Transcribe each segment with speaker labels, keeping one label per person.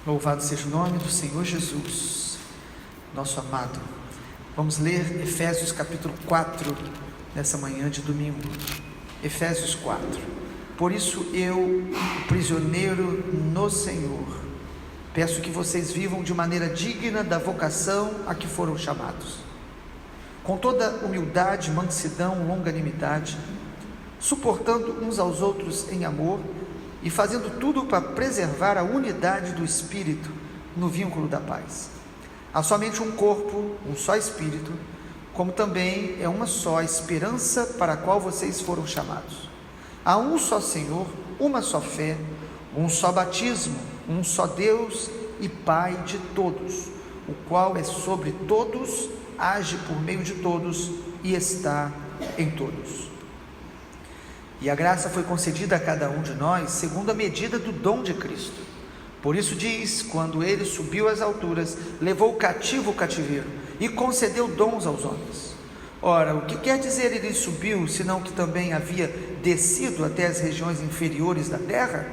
Speaker 1: Louvado seja o nome do Senhor Jesus, nosso amado. Vamos ler Efésios capítulo 4, nessa manhã de domingo. Efésios 4. Por isso eu, o prisioneiro no Senhor, peço que vocês vivam de maneira digna da vocação a que foram chamados, com toda humildade, mansidão, longanimidade, suportando uns aos outros em amor e fazendo tudo para preservar a unidade do Espírito no vínculo da paz. Há somente um corpo, um só Espírito, como também é uma só esperança para a qual vocês foram chamados. Há um só Senhor, uma só fé, um só batismo, um só Deus e Pai de todos, o qual é sobre todos, age por meio de todos e está em todos. E a graça foi concedida a cada um de nós segundo a medida do dom de Cristo. Por isso diz, quando ele subiu às alturas, levou cativo o cativeiro e concedeu dons aos homens. Ora, o que quer dizer ele subiu, senão que também havia descido até as regiões inferiores da terra?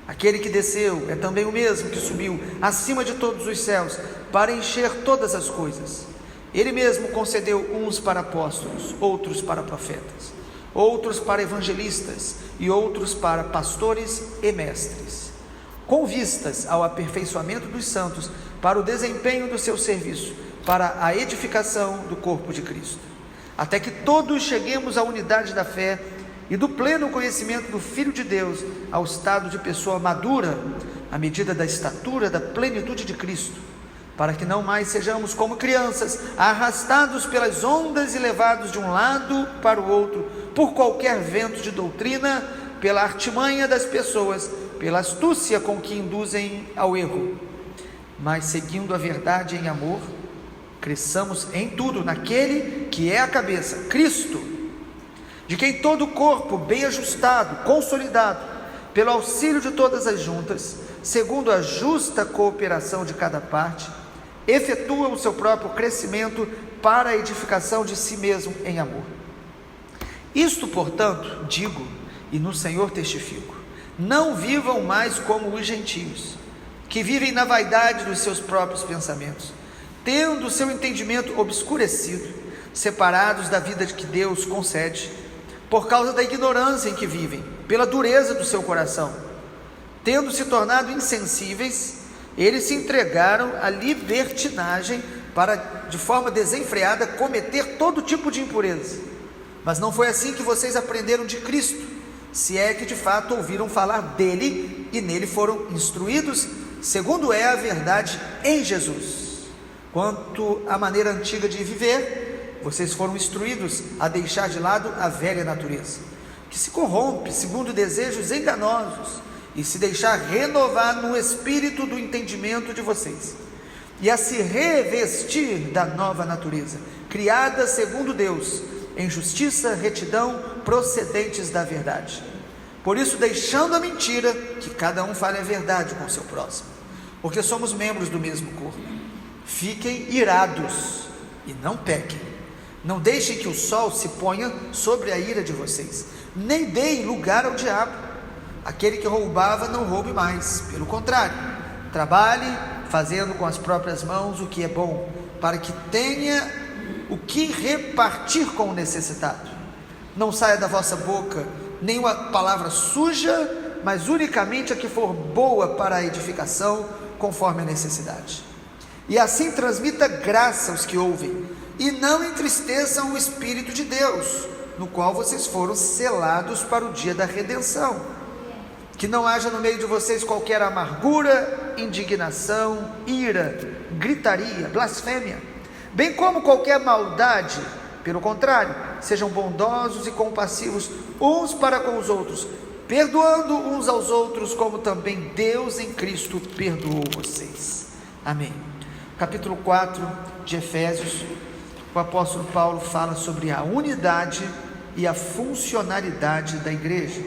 Speaker 1: Aquele que desceu é também o mesmo que subiu acima de todos os céus, para encher todas as coisas. Ele mesmo concedeu uns para apóstolos, outros para profetas, outros para evangelistas e outros para pastores e mestres, com vistas ao aperfeiçoamento dos santos, para o desempenho do seu serviço, para a edificação do corpo de Cristo, até que todos cheguemos à unidade da fé e do pleno conhecimento do Filho de Deus, ao estado de pessoa madura, à medida da estatura da plenitude de Cristo, para que não mais sejamos como crianças, arrastados pelas ondas e levados de um lado para o outro, por qualquer vento de doutrina, pela artimanha das pessoas, pela astúcia com que induzem ao erro, mas seguindo a verdade em amor, cresçamos em tudo naquele que é a cabeça, Cristo, de quem todo o corpo, bem ajustado, consolidado, pelo auxílio de todas as juntas, segundo a justa cooperação de cada parte, efetua o seu próprio crescimento para a edificação de si mesmo em amor. Isto, portanto, digo, e no Senhor testifico: não vivam mais como os gentios, que vivem na vaidade dos seus próprios pensamentos, tendo o seu entendimento obscurecido, separados da vida que Deus concede, por causa da ignorância em que vivem, pela dureza do seu coração. Tendo se tornado insensíveis, eles se entregaram à libertinagem para, de forma desenfreada, cometer todo tipo de impureza. Mas não foi assim que vocês aprenderam de Cristo, se é que de fato ouviram falar dele e nele foram instruídos, segundo é a verdade em Jesus. Quanto à maneira antiga de viver, vocês foram instruídos a deixar de lado a velha natureza, que se corrompe segundo desejos enganosos, e se deixar renovar no espírito do entendimento de vocês, e a se revestir da nova natureza, criada segundo Deus, em justiça, retidão, procedentes da verdade. Por isso, deixando a mentira, que cada um fale a verdade com o seu próximo, porque somos membros do mesmo corpo. Fiquem irados e não pequem. Não deixem que o sol se ponha sobre a ira de vocês, nem deem lugar ao diabo. Aquele que roubava, não roube mais, pelo contrário, trabalhe fazendo com as próprias mãos o que é bom, para que tenha o que repartir com o necessitado. Não saia da vossa boca nenhuma palavra suja, mas unicamente a que for boa para a edificação, conforme a necessidade. E assim transmita graça aos que ouvem, e não entristeçam o Espírito de Deus, no qual vocês foram selados para o dia da redenção. Que não haja no meio de vocês qualquer amargura, indignação, ira, gritaria, blasfêmia, bem como qualquer maldade. Pelo contrário, sejam bondosos e compassivos uns para com os outros, perdoando uns aos outros, como também Deus em Cristo perdoou vocês. Amém. Capítulo 4 de Efésios, o apóstolo Paulo fala sobre a unidade e a funcionalidade da igreja.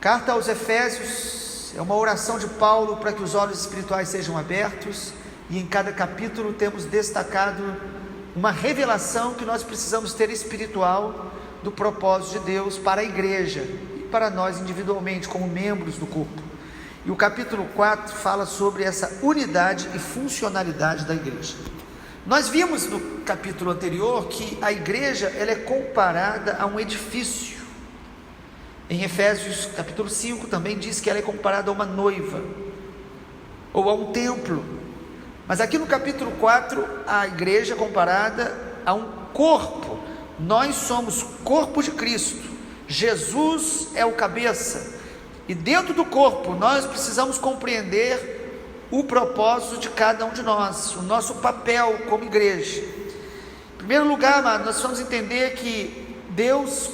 Speaker 1: Carta aos Efésios é uma oração de Paulo para que os olhos espirituais sejam abertos, e em cada capítulo temos destacado uma revelação que nós precisamos ter espiritual do propósito de Deus para a igreja e para nós individualmente como membros do corpo. E o capítulo 4 fala sobre essa unidade e funcionalidade da igreja. Nós vimos no capítulo anterior que a igreja ela é comparada a um edifício. Em Efésios capítulo 5 também diz que ela é comparada a uma noiva, ou a um templo. Mas aqui no capítulo 4, a igreja é comparada a um corpo. Nós somos corpo de Cristo, Jesus é o cabeça, e dentro do corpo nós precisamos compreender o propósito de cada um de nós, o nosso papel como igreja. Em primeiro lugar, amado, nós vamos entender que Deus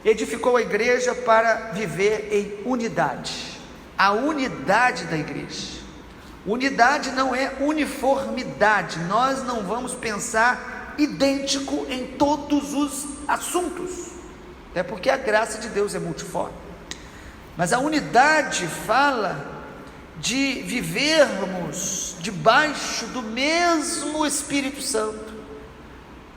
Speaker 1: edificou a igreja para viver em unidade, a unidade da igreja. Unidade não é uniformidade, nós não vamos pensar idêntico em todos os assuntos, até porque a graça de Deus é multiforme, mas a unidade fala de vivermos debaixo do mesmo Espírito Santo,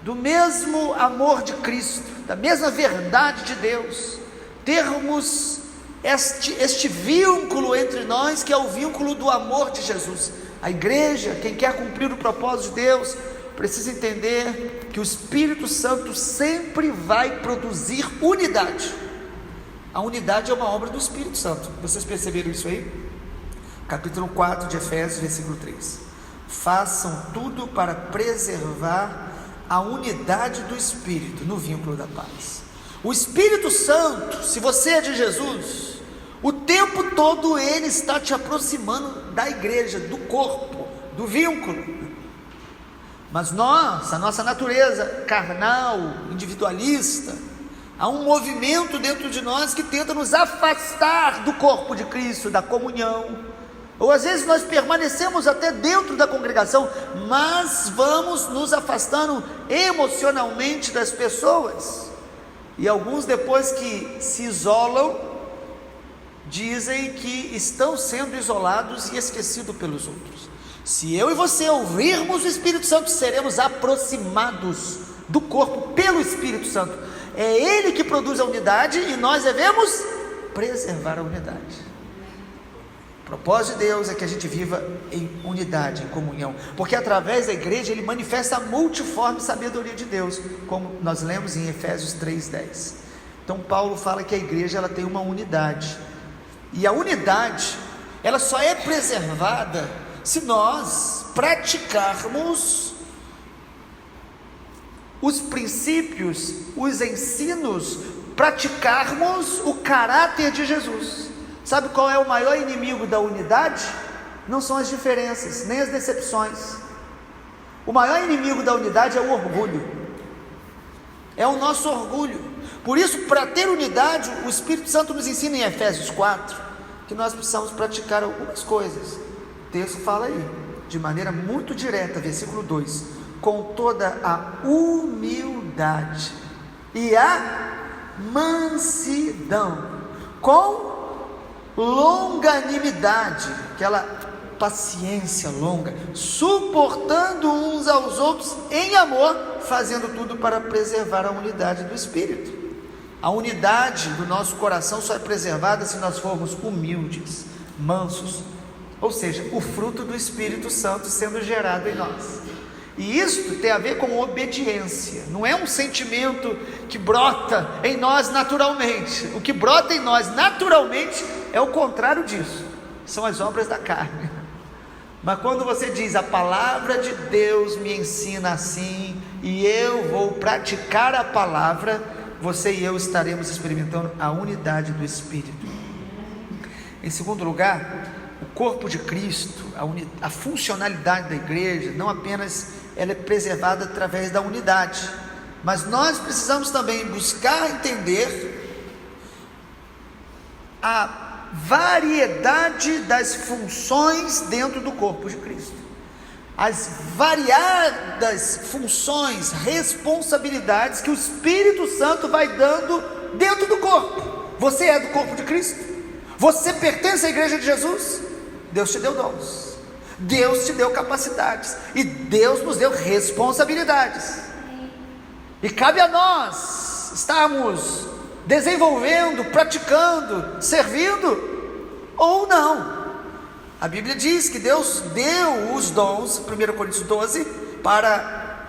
Speaker 1: do mesmo amor de Cristo, da mesma verdade de Deus, termos este vínculo entre nós, que é o vínculo do amor de Jesus. A igreja, quem quer cumprir o propósito de Deus, precisa entender que o Espírito Santo sempre vai produzir unidade. A unidade é uma obra do Espírito Santo. Vocês perceberam isso aí? Capítulo 4 de Efésios, versículo 3. Façam tudo para preservar a unidade do Espírito no vínculo da paz. O Espírito Santo, se você é de Jesus, o tempo todo ele está te aproximando da igreja, do corpo, do vínculo. Mas nós, a nossa natureza carnal, individualista, há um movimento dentro de nós que tenta nos afastar do corpo de Cristo, da comunhão. Ou às vezes nós permanecemos até dentro da congregação, mas vamos nos afastando emocionalmente das pessoas. E alguns, depois que se isolam, dizem que estão sendo isolados e esquecidos pelos outros. Se eu e você ouvirmos o Espírito Santo, seremos aproximados do corpo pelo Espírito Santo. É Ele que produz a unidade e nós devemos preservar a unidade. O propósito de Deus é que a gente viva em unidade, em comunhão, porque através da igreja Ele manifesta a multiforme sabedoria de Deus, como nós lemos em Efésios 3:10. Então Paulo fala que a igreja ela tem uma unidade, e a unidade ela só é preservada se nós praticarmos os princípios, os ensinos, praticarmos o caráter de Jesus. Sabe qual é o maior inimigo da unidade? Não são as diferenças, nem as decepções. O maior inimigo da unidade é o orgulho, é o nosso orgulho. Por isso, para ter unidade, o Espírito Santo nos ensina em Efésios 4, que nós precisamos praticar algumas coisas. O texto fala aí, de maneira muito direta, versículo 2, com toda a humildade e a mansidão, com longanimidade, aquela paciência longa, suportando uns aos outros em amor, fazendo tudo para preservar a unidade do Espírito. A unidade do nosso coração só é preservada se nós formos humildes, mansos, ou seja, o fruto do Espírito Santo sendo gerado em nós. E isso tem a ver com obediência, não é um sentimento que brota em nós naturalmente. O que brota em nós naturalmente é o contrário disso, são as obras da carne. Mas quando você diz, a palavra de Deus me ensina assim, e eu vou praticar a palavra, você e eu estaremos experimentando a unidade do Espírito. Em segundo lugar, o corpo de Cristo, a funcionalidade da igreja, não apenas ela é preservada através da unidade, mas nós precisamos também buscar entender a variedade das funções dentro do corpo de Cristo, as variadas funções, responsabilidades que o Espírito Santo vai dando dentro do corpo. Você é do corpo de Cristo? Você pertence à igreja de Jesus? Deus te deu dons, Deus te deu capacidades, e Deus nos deu responsabilidades, e cabe a nós estarmos desenvolvendo, praticando, servindo ou não. A Bíblia diz que Deus deu os dons, 1 Coríntios 12, para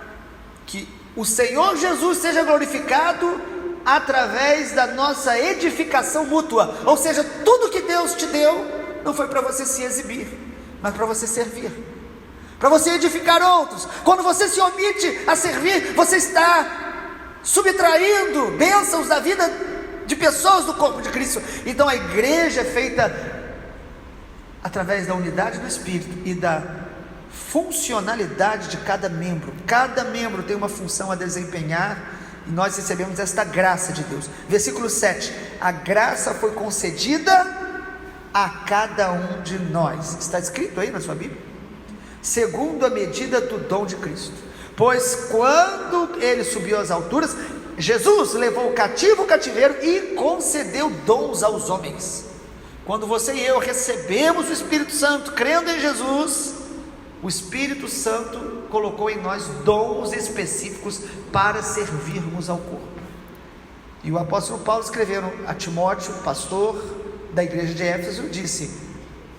Speaker 1: que o Senhor Jesus seja glorificado através da nossa edificação mútua. Ou seja, tudo que Deus te deu não foi para você se exibir, mas para você servir, para você edificar outros. Quando você se omite a servir, você está subtraindo bênçãos da vida de pessoas do corpo de Cristo. Então a igreja é feita através da unidade do Espírito e da funcionalidade de cada membro. Cada membro tem uma função a desempenhar, e nós recebemos esta graça de Deus. Versículo 7: a graça foi concedida a cada um de nós. Está escrito aí na sua Bíblia? Segundo a medida do dom de Cristo. Pois quando ele subiu às alturas, Jesus levou o cativo o cativeiro e concedeu dons aos homens. Quando você e eu recebemos o Espírito Santo, crendo em Jesus, o Espírito Santo colocou em nós dons específicos para servirmos ao corpo. E o apóstolo Paulo, escrevendo a Timóteo, pastor da igreja de Éfeso, disse: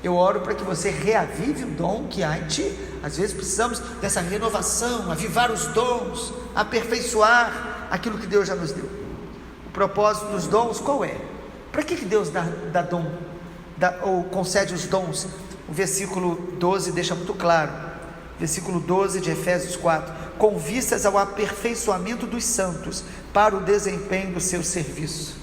Speaker 1: eu oro para que você reavive o dom que há em ti. Às vezes precisamos dessa renovação, avivar os dons, aperfeiçoar aquilo que Deus já nos deu. O propósito dos dons qual é? Para que Deus dá dom, ou concede os dons? O versículo 12 deixa muito claro, versículo 12 de Efésios 4: com vistas ao aperfeiçoamento dos santos, para o desempenho do seu serviço.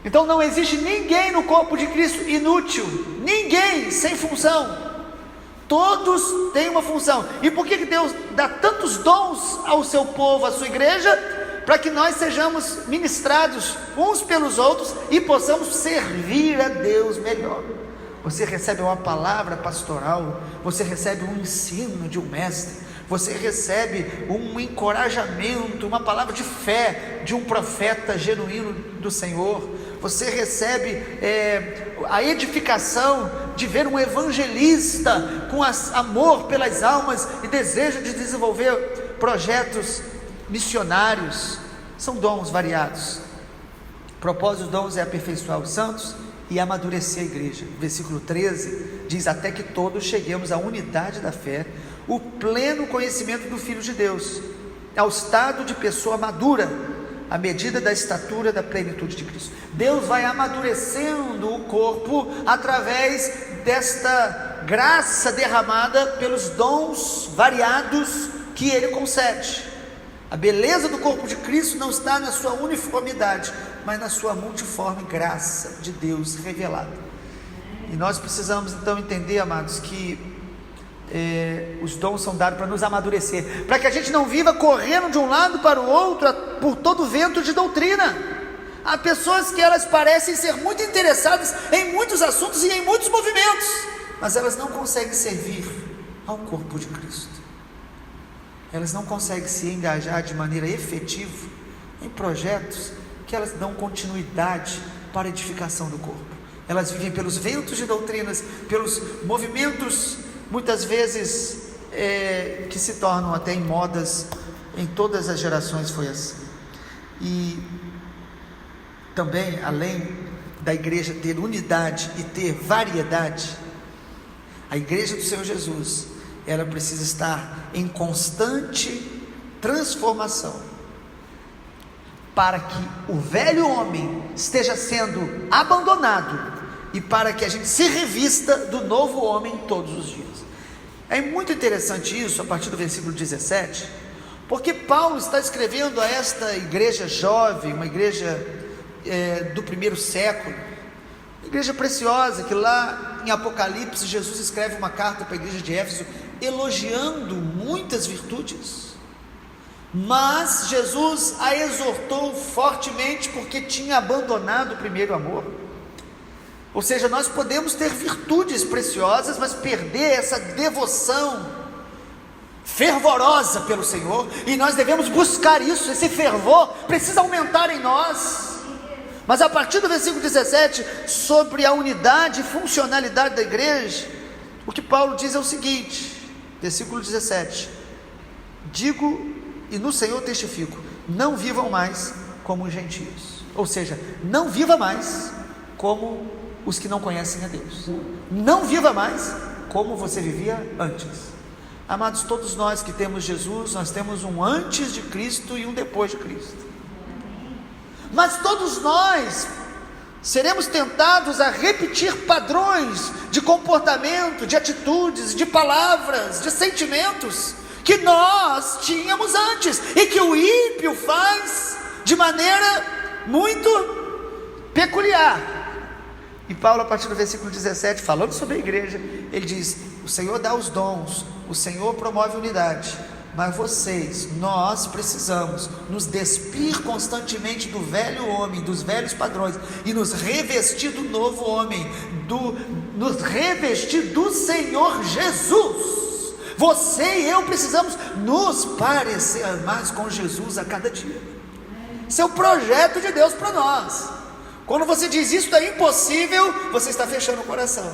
Speaker 1: Então não existe ninguém no corpo de Cristo inútil, ninguém sem função, todos têm uma função. E por que Deus dá tantos dons ao seu povo, à sua igreja? Para que nós sejamos ministrados uns pelos outros e possamos servir a Deus melhor. Você recebe uma palavra pastoral, você recebe um ensino de um mestre, você recebe um encorajamento, uma palavra de fé de um profeta genuíno do Senhor, você recebe a edificação de ver um evangelista com amor pelas almas e desejo de desenvolver projetos missionários. São dons variados. O propósito dos dons é aperfeiçoar os santos e amadurecer a igreja. Versículo 13 diz: até que todos cheguemos à unidade da fé, o pleno conhecimento do Filho de Deus, ao estado de pessoa madura, à medida da estatura da plenitude de Cristo. Deus vai amadurecendo o corpo através desta graça derramada pelos dons variados que Ele concede. A beleza do corpo de Cristo não está na sua uniformidade, mas na sua multiforme graça de Deus revelada. E nós precisamos então entender, amados, que os dons são dados para nos amadurecer, para que a gente não viva correndo de um lado para o outro por todo vento de doutrina. Há pessoas que elas parecem ser muito interessadas em muitos assuntos e em muitos movimentos, mas elas não conseguem servir ao corpo de Cristo. Elas não conseguem se engajar de maneira efetiva em projetos que elas dão continuidade para a edificação do corpo. Elas vivem pelos ventos de doutrinas, pelos movimentos, muitas vezes, que se tornam até em modas. Em todas as gerações foi assim. E também, além da igreja ter unidade e ter variedade, a igreja do Senhor Jesus, ela precisa estar em constante transformação, para que o velho homem esteja sendo abandonado e para que a gente se revista do novo homem todos os dias. É muito interessante isso a partir do versículo 17, porque Paulo está escrevendo a esta igreja jovem, uma igreja do primeiro século, uma igreja preciosa, que lá em Apocalipse Jesus escreve uma carta para a igreja de Éfeso elogiando muitas virtudes, mas Jesus a exortou fortemente porque tinha abandonado o primeiro amor. Ou seja, nós podemos ter virtudes preciosas, mas perder essa devoção fervorosa pelo Senhor, e nós devemos buscar isso. Esse fervor precisa aumentar em nós. Mas a partir do versículo 17, sobre a unidade e funcionalidade da igreja, o que Paulo diz é o seguinte, versículo 17: digo e no Senhor testifico, não vivam mais como os gentios. Ou seja, não viva mais como os que não conhecem a Deus. Não viva mais como você vivia antes. Amados, todos nós que temos Jesus, nós temos um antes de Cristo e um depois de Cristo. Mas todos nós seremos tentados a repetir padrões de comportamento, de atitudes, de palavras, de sentimentos que nós tínhamos antes e que o ímpio faz de maneira muito peculiar. E Paulo, a partir do versículo 17, falando sobre a igreja, ele diz: o Senhor dá os dons, o Senhor promove unidade, mas nós precisamos nos despir constantemente do velho homem, dos velhos padrões, e nos revestir do novo homem, nos revestir do Senhor Jesus. Você e eu precisamos nos parecer mais com Jesus a cada dia. Esse é o projeto de Deus para nós. Quando você diz isso é impossível, você está fechando o coração,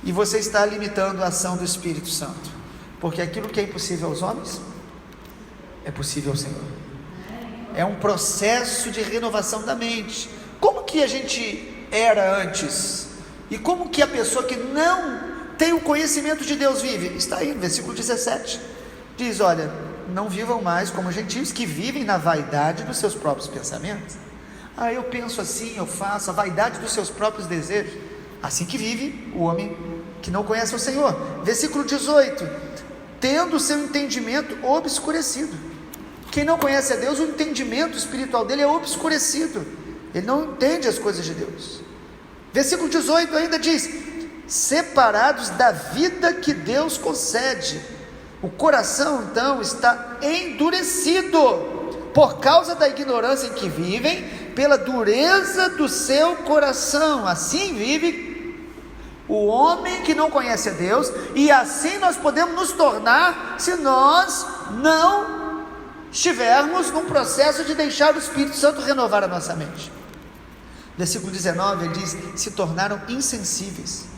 Speaker 1: e você está limitando a ação do Espírito Santo, porque aquilo que é impossível aos homens, é possível ao Senhor. É um processo de renovação da mente. Como que a gente era antes, e como que a pessoa que não tem o conhecimento de Deus vive? Está aí no versículo 17, diz: olha, não vivam mais como gentios que vivem na vaidade dos seus próprios pensamentos. Eu penso assim, eu faço, a vaidade dos seus próprios desejos. Assim que vive o homem que não conhece o Senhor. Versículo 18: tendo o seu entendimento obscurecido. Quem não conhece a Deus, o entendimento espiritual dele é obscurecido, ele não entende as coisas de Deus. Versículo 18 ainda diz: separados da vida que Deus concede. O coração então está endurecido por causa da ignorância em que vivem, pela dureza do seu coração. Assim vive o homem que não conhece a Deus, e assim nós podemos nos tornar, se nós não estivermos num processo de deixar o Espírito Santo renovar a nossa mente. Versículo 19, ele diz: se tornaram insensíveis.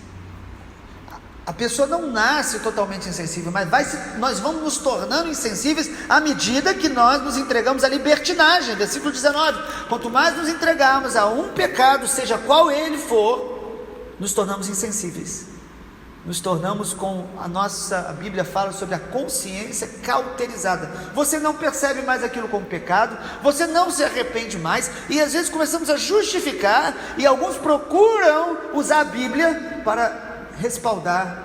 Speaker 1: A pessoa não nasce totalmente insensível, mas nós vamos nos tornando insensíveis à medida que nós nos entregamos à libertinagem. Versículo 19: quanto mais nos entregarmos a um pecado, seja qual ele for, nos tornamos insensíveis, nos tornamos a Bíblia fala sobre a consciência cauterizada. Você não percebe mais aquilo como pecado, você não se arrepende mais, e às vezes começamos a justificar, e alguns procuram usar a Bíblia para respaldar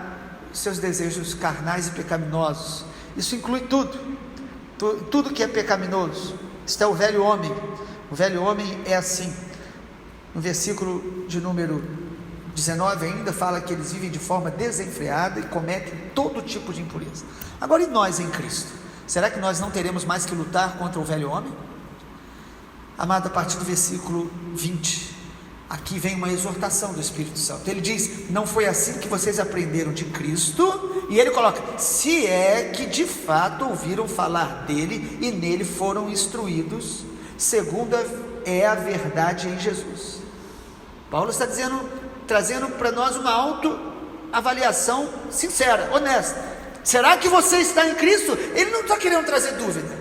Speaker 1: seus desejos carnais e pecaminosos. Isso inclui tudo que é pecaminoso. Isto é o velho homem. O velho homem é assim. No versículo de número 19 ainda fala que eles vivem de forma desenfreada e cometem todo tipo de impureza. Agora, e nós em Cristo? Será que nós não teremos mais que lutar contra o velho homem? Amado, a partir do versículo 20, aqui vem uma exortação do Espírito Santo. Ele diz: não foi assim que vocês aprenderam de Cristo, e ele coloca: se é que de fato ouviram falar dele e nele foram instruídos, segundo é a verdade em Jesus. Paulo está trazendo para nós uma autoavaliação sincera, honesta. Será que você está em Cristo? Ele não está querendo trazer dúvida,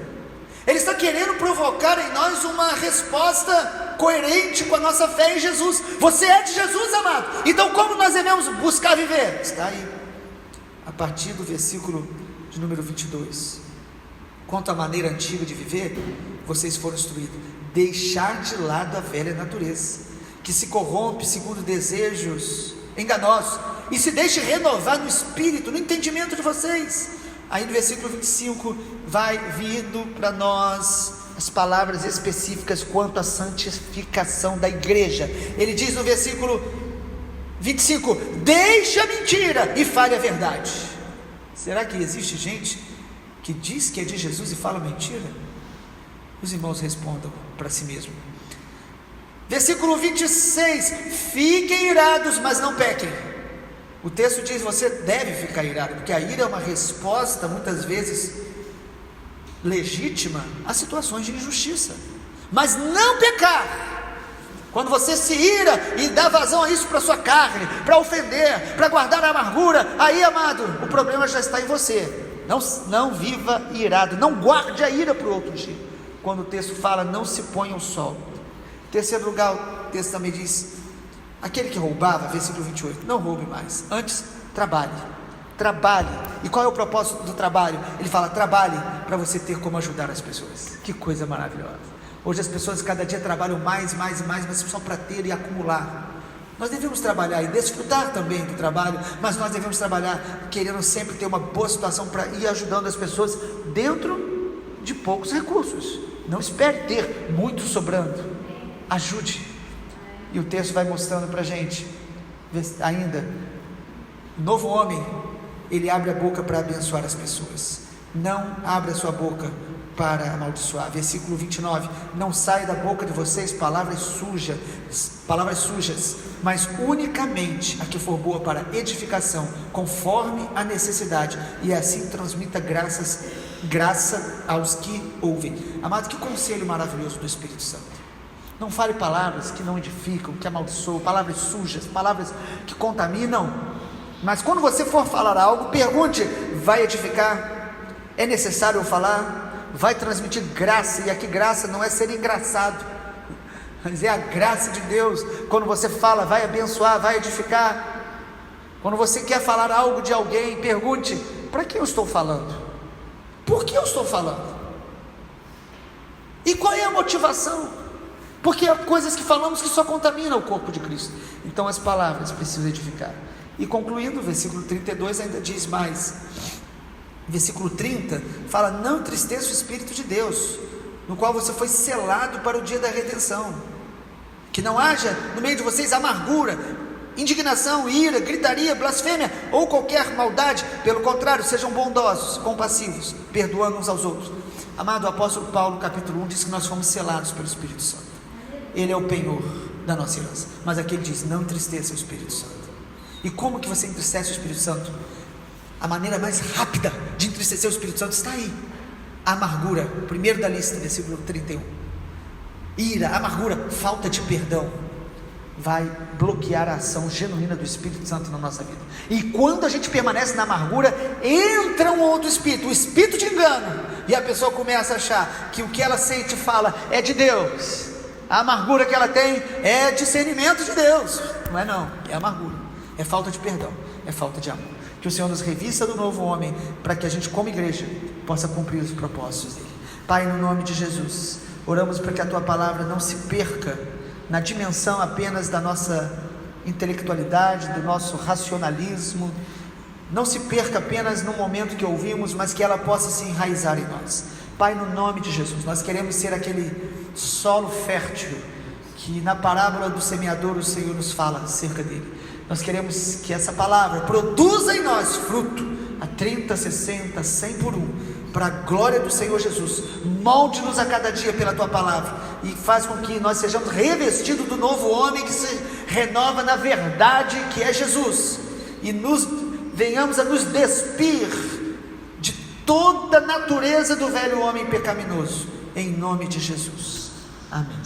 Speaker 1: ele está querendo provocar em nós uma resposta coerente com a nossa fé em Jesus. Você é de Jesus, amado, então como nós devemos buscar viver? Está aí, a partir do versículo de número 22. Quanto à maneira antiga de viver, vocês foram instruídos: deixar de lado a velha natureza, que se corrompe segundo desejos enganosos, e se deixe renovar no espírito, no entendimento de vocês. Aí no versículo 25 vai vindo para nós as palavras específicas quanto à santificação da igreja. Ele diz no versículo 25: deixe a mentira e fale a verdade. Será que existe gente que diz que é de Jesus e fala mentira? Os irmãos respondam para si mesmo. Versículo 26: fiquem irados, mas não pequem. O texto diz: você deve ficar irado, porque a ira é uma resposta muitas vezes legítima a situações de injustiça, mas não pecar. Quando você se ira e dá vazão a isso para a sua carne, para ofender, para guardar a amargura, aí, amado, o problema já está em você. Não viva irado, não guarde a ira para o outro dia. Quando o texto fala: não se ponha o sol. Em terceiro lugar, o texto também diz: Aquele que roubava, versículo 28, não roube mais, antes trabalhe. Trabalhe. E qual é o propósito do trabalho? Ele fala: trabalhe para você ter como ajudar as pessoas. Que coisa maravilhosa. Hoje as pessoas cada dia trabalham mais, mas só para ter e acumular. Nós devemos trabalhar e desfrutar também do trabalho, mas nós devemos trabalhar querendo sempre ter uma boa situação para ir ajudando as pessoas dentro de poucos recursos. Não espere ter muito sobrando. Ajude. E o texto vai mostrando para a gente ainda, o novo homem, ele abre a boca para abençoar as pessoas, não abre a sua boca para amaldiçoar. Versículo 29, não sai da boca de vocês palavras sujas, mas unicamente a que for boa para edificação, conforme a necessidade, e assim transmita graça aos que ouvem. Amado, que conselho maravilhoso do Espírito Santo. Não fale palavras que não edificam, que amaldiçoam, palavras sujas, palavras que contaminam. Mas quando você for falar algo, pergunte: vai edificar? É necessário eu falar? Vai transmitir graça? E aqui graça não é ser engraçado, mas é a graça de Deus. Quando você fala, vai abençoar, vai edificar. Quando você quer falar algo de alguém, pergunte: para que eu estou falando? Por que eu estou falando? E qual é a motivação? Porque há coisas que falamos que só contaminam o corpo de Cristo. Então as palavras precisam edificar. E concluindo, o versículo 32 ainda diz mais. Versículo 30 fala: não entristeça o Espírito de Deus, no qual você foi selado para o dia da redenção. Que não haja no meio de vocês amargura, indignação, ira, gritaria, blasfêmia ou qualquer maldade. Pelo contrário, sejam bondosos, compassivos, perdoando uns aos outros. Amado, o apóstolo Paulo, capítulo 1, diz que nós fomos selados pelo Espírito Santo. Ele é o penhor da nossa herança. Mas aqui ele diz: não entristeça o Espírito Santo. E como que você entristece o Espírito Santo? A maneira mais rápida de entristecer o Espírito Santo está aí: a amargura, primeiro da lista, versículo 31. Ira, amargura, falta de perdão vai bloquear a ação genuína do Espírito Santo na nossa vida. E quando a gente permanece na amargura, entra um outro espírito, o espírito de engano, e a pessoa começa a achar que o que ela sente e fala é de Deus. A amargura que ela tem é discernimento de Deus. Não é não, é amargura, é falta de perdão, é falta de amor. Que o Senhor nos revista do novo homem, para que a gente como igreja possa cumprir os propósitos dele. Pai, no nome de Jesus, oramos para que a tua palavra não se perca na dimensão apenas da nossa intelectualidade, do nosso racionalismo, não se perca apenas no momento que ouvimos, mas que ela possa se enraizar em nós. Pai, no nome de Jesus, nós queremos ser aquele solo fértil que na parábola do semeador o Senhor nos fala acerca dele. Nós queremos que essa palavra produza em nós fruto a 30, 60, 100 por um, para a glória do Senhor Jesus. Molde-nos a cada dia pela tua palavra e faz com que nós sejamos revestidos do novo homem que se renova na verdade, que é Jesus, e venhamos a nos despir de toda a natureza do velho homem pecaminoso, em nome de Jesus. Amém.